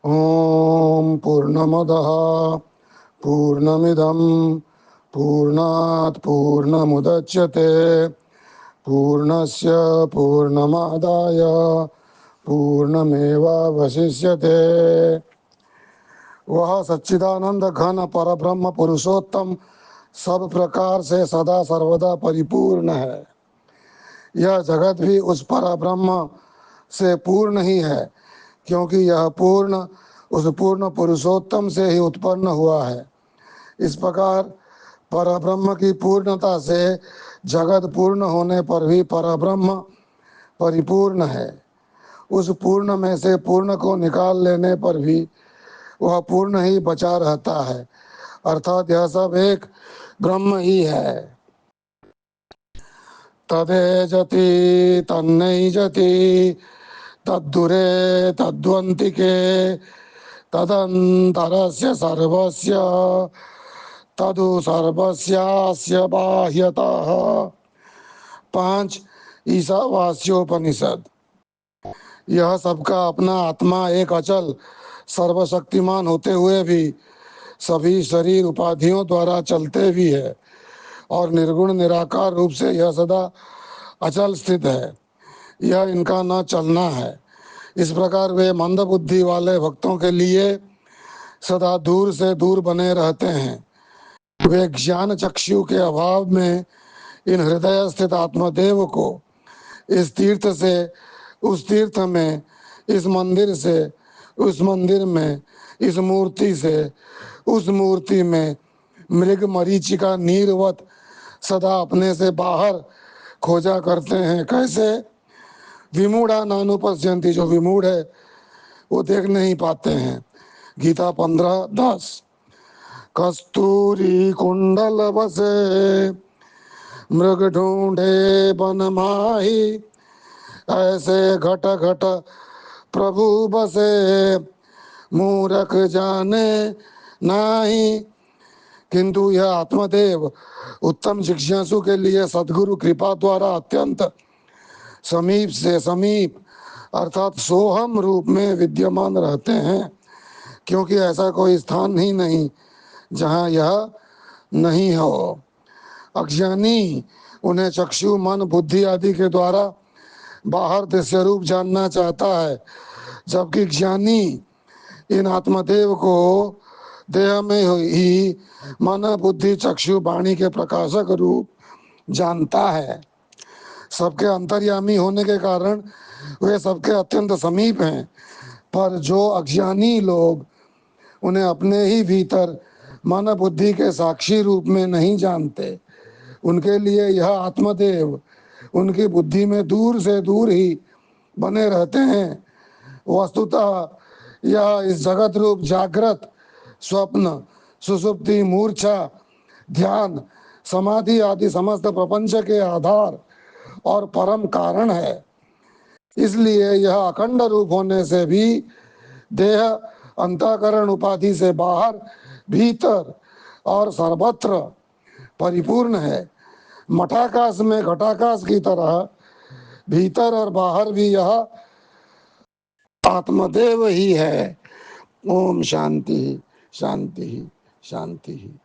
ओम पूर्णमदः पूर्णमिदं पूर्णात् पूर्णमुदच्यते पूर्णस्य पूर्णमादाय पूर्णमेवावशिष्यते। वह सच्चिदानंद घन परब्रह्म पुरुषोत्तम सब प्रकार से सदा सर्वदा परिपूर्ण है। यह जगत भी उस परब्रह्म से पूर्ण ही है, क्योंकि यह पूर्ण उस पूर्ण पुरुषोत्तम से ही उत्पन्न हुआ है। इस प्रकार परब्रह्म की पूर्णता से जगत पूर्ण होने पर भी परब्रह्म परिपूर्ण है। उस पूर्ण में से पूर्ण को निकाल लेने पर भी वह पूर्ण ही बचा रहता है, अर्थात यह सब एक ब्रह्म ही है। तदेजति तन्नैजति तद्दुरे तद्वन्तिके तदन्तरस्य सर्वस्य तदु सर्वस्यास्य बाह्यतः। 5 ईशावास्योपनिषद। यह सबका अपना आत्मा एक अचल सर्वशक्तिमान होते हुए भी सभी शरीर उपाधियों द्वारा चलते भी है और निर्गुण निराकार रूप से यह सदा अचल स्थित है। यह इनका न चलना है। इस प्रकार वे मंद बुद्धि वाले भक्तों के लिए सदा दूर से दूर बने रहते हैं। वे ज्ञान चक्षु के अभाव में इन हृदय स्थित आत्मदेव को इस तीर्थ से उस तीर्थ में, इस मंदिर से उस मंदिर में, इस मूर्ति से उस मूर्ति में मृग मरीचिका नीरवत सदा अपने से बाहर खोजा करते हैं। कैसे? विमूढ़ा नानुपश्यन्ति, जो विमूढ़ है वो देख नहीं पाते हैं। गीता 15:10। कस्तूरी कुंडल बसे मृग ढूंढे बन माही, ऐसे घट घट प्रभु बसे मूरख जाने नाही। किंतु यह आत्मदेव उत्तम जिज्ञासु के लिए सद्गुरु कृपा द्वारा अत्यंत समीप से समीप अर्थात सोहम रूप में विद्यमान रहते हैं, क्योंकि ऐसा कोई स्थान ही नहीं जहाँ यह नहीं हो। अज्ञानी उन्हें चक्षु मन बुद्धि आदि के द्वारा बाहर दृश्य रूप जानना चाहता है, जबकि ज्ञानी इन आत्मदेव को देह में ही मन बुद्धि चक्षु वाणी के प्रकाशक रूप जानता है। सबके अंतर्यामी होने के कारण वे सबके अत्यंत समीप हैं, पर जो अज्ञानी लोग उन्हें अपने ही भीतर मन बुद्धि के साक्षी रूप में नहीं जानते, उनके लिए यह आत्मदेव उनकी बुद्धि में दूर से दूर ही बने रहते हैं। वस्तुतः यह इस जगत रूप जागृत स्वप्न सुसुप्ति मूर्छा ध्यान समाधि आदि समस्त प्रपंच के आधार और परम कारण है। इसलिए यह अखंड रूप होने से भी देह अंतःकरण उपाधि से बाहर भीतर और सर्वत्र परिपूर्ण है। मठाकाश में घटाकाश की तरह भीतर और बाहर भी यह आत्मदेव ही है। ओम शांति शांति शांति।